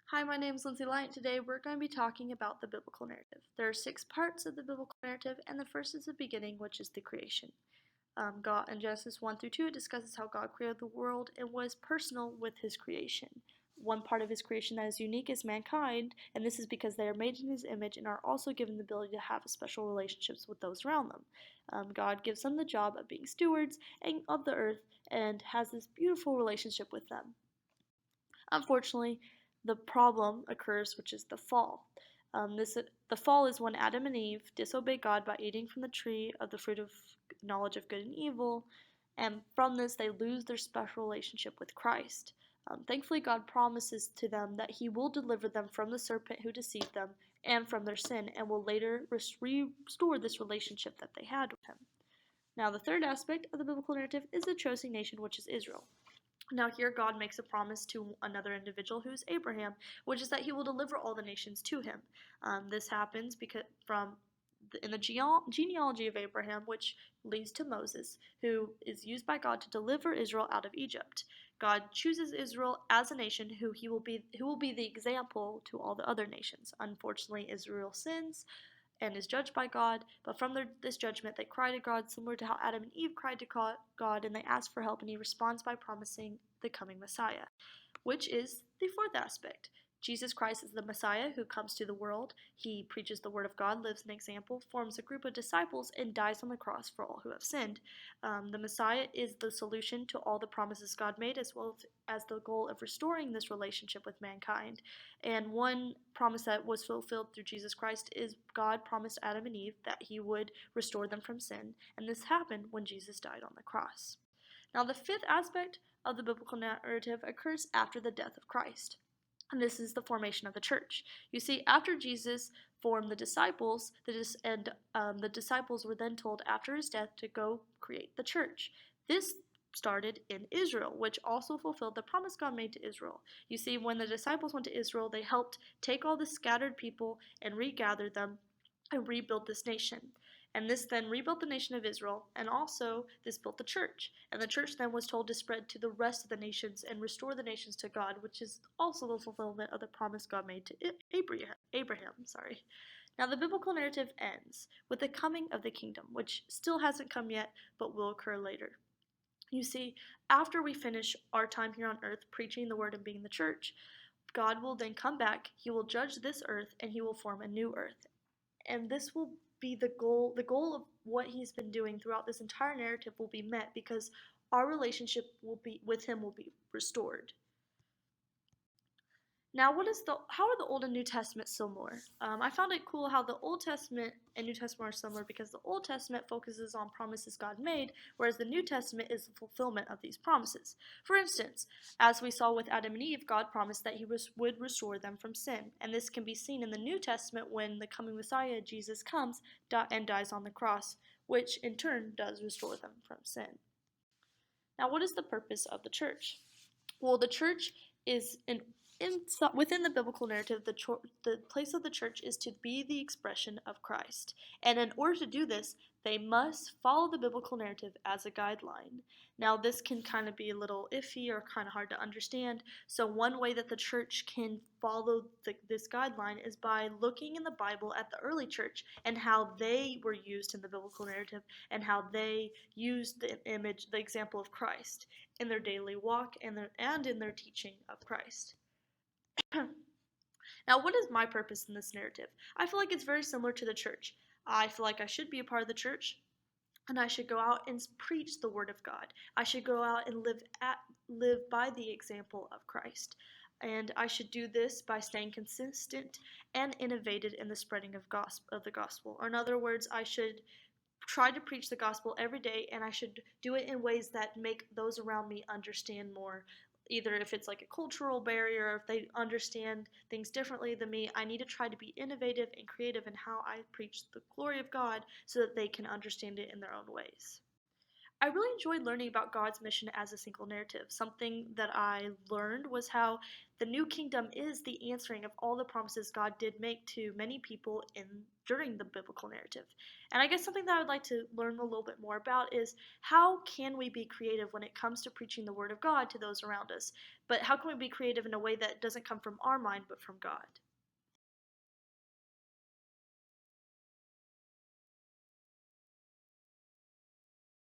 Hi, my name is Lindsay Light. Today we're going to be talking about the biblical narrative. There are 6 parts of the biblical narrative, and the first is the beginning, which is the creation. God in Genesis 1 through 2 discusses how God created the world and was personal with his creation. One part of his creation that is unique is mankind, and this is because they are made in his image and are also given the ability to have special relationships with those around them. God gives them the job of being stewards of the earth and has this beautiful relationship with them. Unfortunately, the problem occurs, which is the fall. The fall is when Adam and Eve disobey God by eating from the tree of the fruit of knowledge of good and evil, and from this they lose their special relationship with Christ. Thankfully, God promises to them that He will deliver them from the serpent who deceived them and from their sin, and will later restore this relationship that they had with Him. Now, the third aspect of the biblical narrative is the chosen nation, which is Israel. Now, here God makes a promise to another individual who is Abraham, which is that he will deliver all the nations to him. This happens in the genealogy of Abraham, which leads to Moses, who is used by God to deliver Israel out of Egypt. God chooses Israel as a nation who will be the example to all the other nations. Unfortunately, Israel sins and is judged by God, but from this judgment they cry to God, similar to how Adam and Eve cried to God, and they ask for help, and He responds by promising the coming Messiah, which is the fourth aspect. Jesus Christ is the Messiah who comes to the world. He preaches the Word of God, lives an example, forms a group of disciples, and dies on the cross for all who have sinned. The Messiah is the solution to all the promises God made, as well as the goal of restoring this relationship with mankind. And one promise that was fulfilled through Jesus Christ is God promised Adam and Eve that He would restore them from sin, and this happened when Jesus died on the cross. Now, the fifth aspect of the biblical narrative occurs after the death of Christ. And this is the formation of the church. You see, after Jesus formed the disciples, the disciples were then told after his death to go create the church. This started in Israel, which also fulfilled the promise God made to Israel. You see, when the disciples went to Israel, they helped take all the scattered people and regather them and rebuild this nation. And this then rebuilt the nation of Israel, and also this built the church. And the church then was told to spread to the rest of the nations and restore the nations to God, which is also the fulfillment of the promise God made to Abraham. Now, the biblical narrative ends with the coming of the kingdom, which still hasn't come yet, but will occur later. You see, after we finish our time here on earth preaching the word and being the church, God will then come back, He will judge this earth, and He will form a new earth. And this will be the goal of what He's been doing throughout this entire narrative will be met because our relationship will be with Him will be restored. Now, how are the Old and New Testament similar? I found it cool how the Old Testament and New Testament are similar because the Old Testament focuses on promises God made, whereas the New Testament is the fulfillment of these promises. For instance, as we saw with Adam and Eve, God promised that He would restore them from sin, and this can be seen in the New Testament when the coming Messiah, Jesus, comes and dies on the cross, which in turn does restore them from sin. Now, what is the purpose of the church? Well, the church is within the biblical narrative, the place of the church is to be the expression of Christ. And in order to do this, they must follow the biblical narrative as a guideline. Now, this can kind of be a little iffy or kind of hard to understand. So, one way that the church can follow this guideline is by looking in the Bible at the early church and how they were used in the biblical narrative and how they used the example of Christ in their daily walk and in their teaching of Christ. Now, what is my purpose in this narrative? I feel like it's very similar to the church. I feel like I should be a part of the church, and I should go out and preach the word of God. I should go out and live by the example of Christ. And I should do this by staying consistent and innovative in the spreading of the gospel. Or in other words, I should try to preach the gospel every day, and I should do it in ways that make those around me understand more. Either if it's like a cultural barrier, or if they understand things differently than me, I need to try to be innovative and creative in how I preach the glory of God so that they can understand it in their own ways. I really enjoyed learning about God's mission as a single narrative. Something that I learned was how the new kingdom is the answering of all the promises God did make to many people in during the biblical narrative. And I guess something that I would like to learn a little bit more about is how can we be creative when it comes to preaching the word of God to those around us? But how can we be creative in a way that doesn't come from our mind but from God?